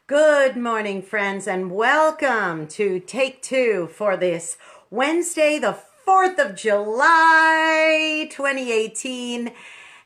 Good morning, friends, and welcome to Take Two for this Wednesday, the 4th of July, 2018.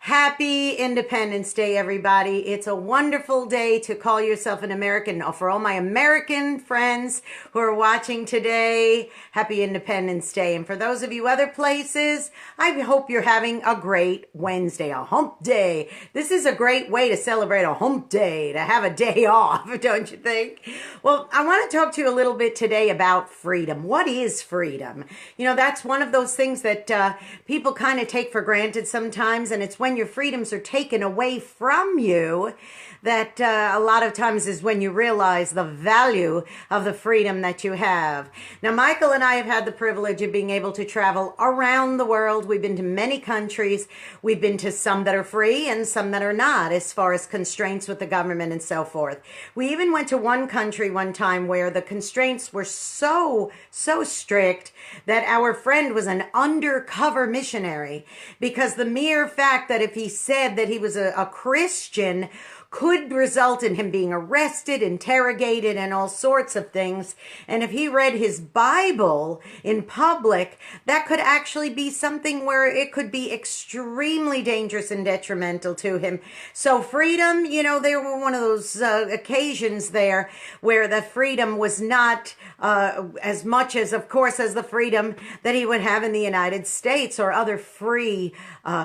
Happy Independence Day, everybody. It's a wonderful day to call yourself an American. For all my American friends who are watching today, happy Independence Day. And for those of you other places, I hope you're having a great Wednesday, a hump day. This is a great way to celebrate a hump day, to have a day off, don't you think? Well, I want to talk to you a little bit today about freedom. What is freedom? You know, that's one of those things that people kind of take for granted sometimes, and it's when your freedoms are taken away from you that a lot of times is when you realize the value of the freedom that you have. Now, Michael and I have had the privilege of being able to travel around the world. We've been to many countries. We've been to some that are free and some that are not, as far as constraints with the government and so forth. We even went to one country one time where the constraints were so strict that our friend was an undercover missionary, because the mere fact that if he said that he was a Christian could result in him being arrested, interrogated, and all sorts of things. And if he read his Bible in public, that could actually be something where it could be extremely dangerous and detrimental to him. So freedom, you know, there were one of those occasions there where the freedom was not as much as, of course, as the freedom that he would have in the United States or other free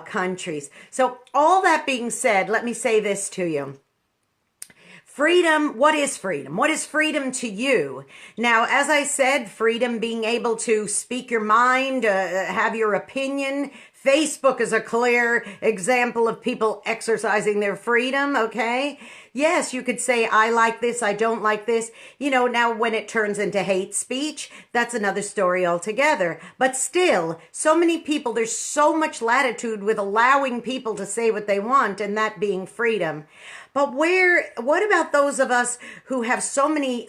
countries. So all that being said, let me say this to you. Freedom, what is freedom? What is freedom to you? Now, as I said, freedom being able to speak your mind, have your opinion. Facebook is a clear example of people exercising their freedom, okay? Yes, you could say, I like this, I don't like this. You know, now when it turns into hate speech, that's another story altogether. But still, so many people, there's so much latitude with allowing people to say what they want, and that being freedom. But what about those of us who have so many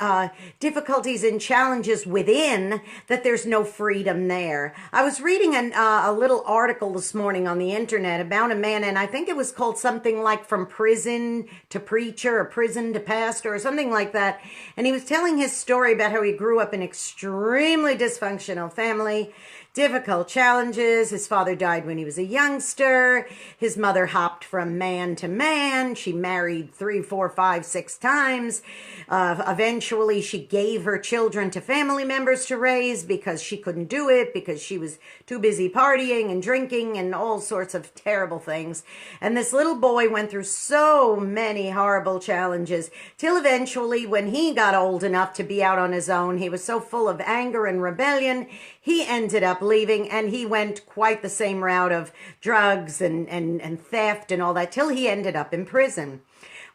difficulties and challenges within that there's no freedom there? I was reading a little article this morning on the internet about a man, and I think it was called something like From Prison to Preacher or Prison to Pastor or something like that. And he was telling his story about how he grew up in an extremely dysfunctional family, difficult challenges. His father died when he was a youngster. His mother hopped from man to man. She married 3, 4, 5, 6 times. Eventually, she gave her children to family members to raise because she couldn't do it, because she was too busy partying and drinking and all sorts of terrible things. And this little boy went through so many horrible challenges till eventually, when he got old enough to be out on his own, he was so full of anger and rebellion, he ended up leaving, and he went quite the same route of drugs and theft and all that till he ended up in prison.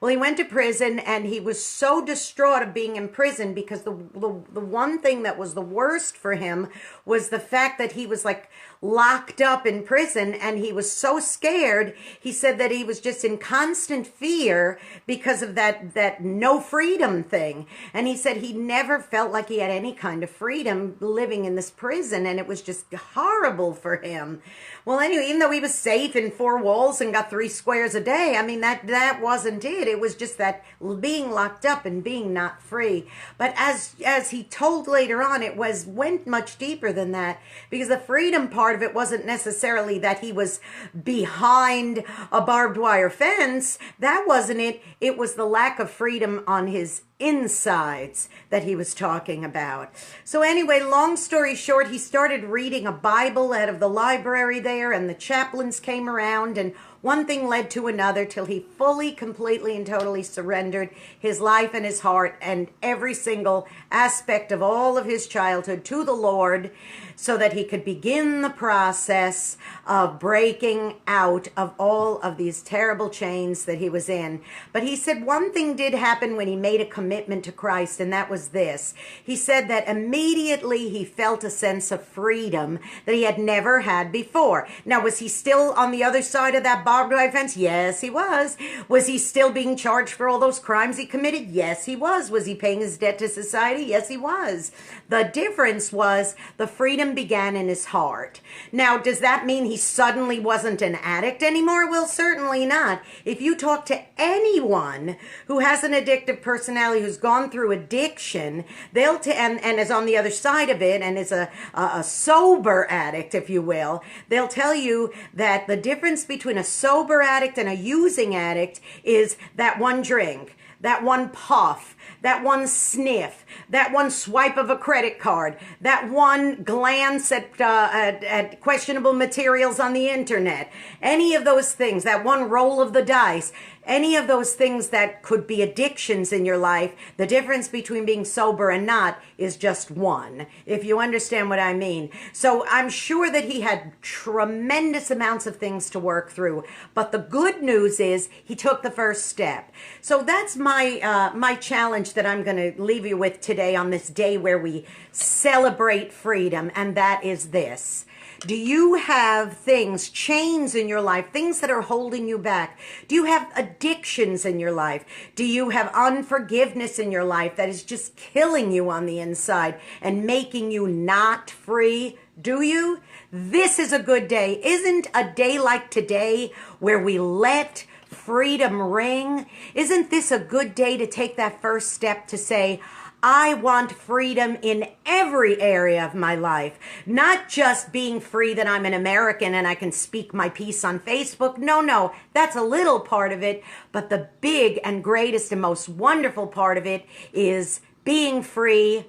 Well, he went to prison, and he was so distraught of being in prison because the one thing that was the worst for him was the fact that he was like locked up in prison, and he was so scared. He said that he was just in constant fear because of that no freedom thing. And he said he never felt like he had any kind of freedom living in this prison, and it was just horrible for him. Well, anyway, even though he was safe in 4 walls and got 3 squares a day, I mean, that wasn't it. It was just that being locked up and being not free. But as he told later on, it went much deeper than that, because the freedom part of it wasn't necessarily that he was behind a barbed wire fence. That wasn't it. It was the lack of freedom on his insides that he was talking about. So anyway, long story short, he started reading a Bible out of the library there, and the chaplains came around, and one thing led to another till he fully, completely, and totally surrendered his life and his heart and every single aspect of all of his childhood to the Lord, so that he could begin the process of breaking out of all of these terrible chains that he was in. But he said one thing did happen when he made a commitment to Christ, and that was this. He said that immediately he felt a sense of freedom that he had never had before. Now, was he still on the other side of that barbed wire fence? Yes, he was. Was he still being charged for all those crimes he committed? Yes, he was. Was he paying his debt to society? Yes, he was. The difference was the freedom began in his heart. Now, does that mean he suddenly wasn't an addict anymore? Well, certainly not. If you talk to anyone who has an addictive personality, who's gone through addiction, and is on the other side of it and is a sober addict, if you will, they'll tell you that the difference between a sober addict and a using addict is that one drink, that one puff, that one sniff, that one swipe of a credit card, that one glance at questionable materials on the internet, any of those things, that one roll of the dice, any of those things that could be addictions in your life, the difference between being sober and not is just one, if you understand what I mean. So I'm sure that he had tremendous amounts of things to work through, but the good news is he took the first step. So that's my challenge that I'm going to leave you with today on this day where we celebrate freedom, and that is this. Do you have things, chains in your life, things that are holding you back? Do you have addictions in your life? Do you have unforgiveness in your life that is just killing you on the inside and making you not free? Do you? This is a good day. Isn't a day like today where we let freedom ring? Isn't this a good day to take that first step to say, I want freedom in every area of my life, not just being free that I'm an American and I can speak my piece on Facebook. No, that's a little part of it. But the big and greatest and most wonderful part of it is being free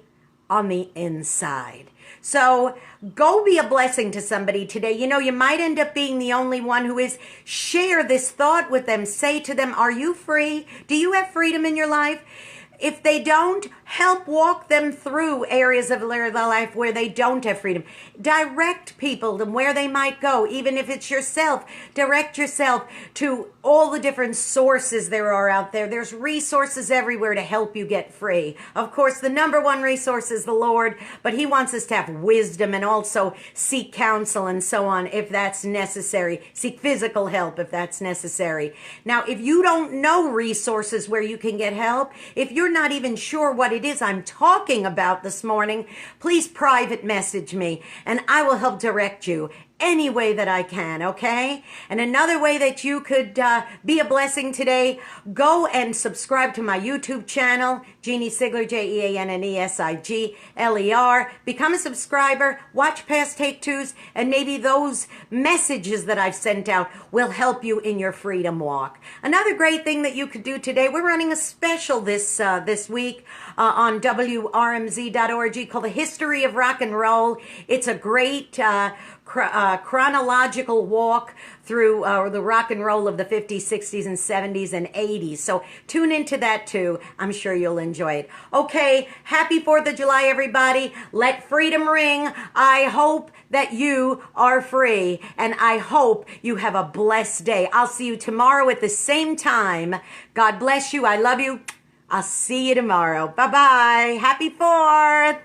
on the inside. So go be a blessing to somebody today. You know, you might end up being the only one who is. Share this thought with them. Say to them, are you free? Do you have freedom in your life? If they don't, help walk them through areas of their life where they don't have freedom. Direct people to where they might go, even if it's yourself. Direct yourself to all the different sources there are out there. There's resources everywhere to help you get free. Of course, the number one resource is the Lord, but He wants us to have wisdom and also seek counsel and so on if that's necessary. Seek physical help if that's necessary. Now, if you don't know resources where you can get help, if you're not even sure what it is I'm talking about this morning, please private message me and I will help direct you any way that I can, okay? And another way that you could be a blessing today, go and subscribe to my YouTube channel, Jeanne Sigler, JeanneSigler. Become a subscriber, watch past Take-Twos, and maybe those messages that I've sent out will help you in your freedom walk. Another great thing that you could do today, we're running a special this week on WRMZ.org called The History of Rock and Roll. It's a great chronological walk through the rock and roll of the 50s, 60s, and 70s and 80s. So tune into that too. I'm sure you'll enjoy it. Okay, happy 4th of July, everybody. Let freedom ring. I hope that you are free, and I hope you have a blessed day. I'll see you tomorrow at the same time. God bless you. I love you. I'll see you tomorrow. Bye-bye. Happy 4th.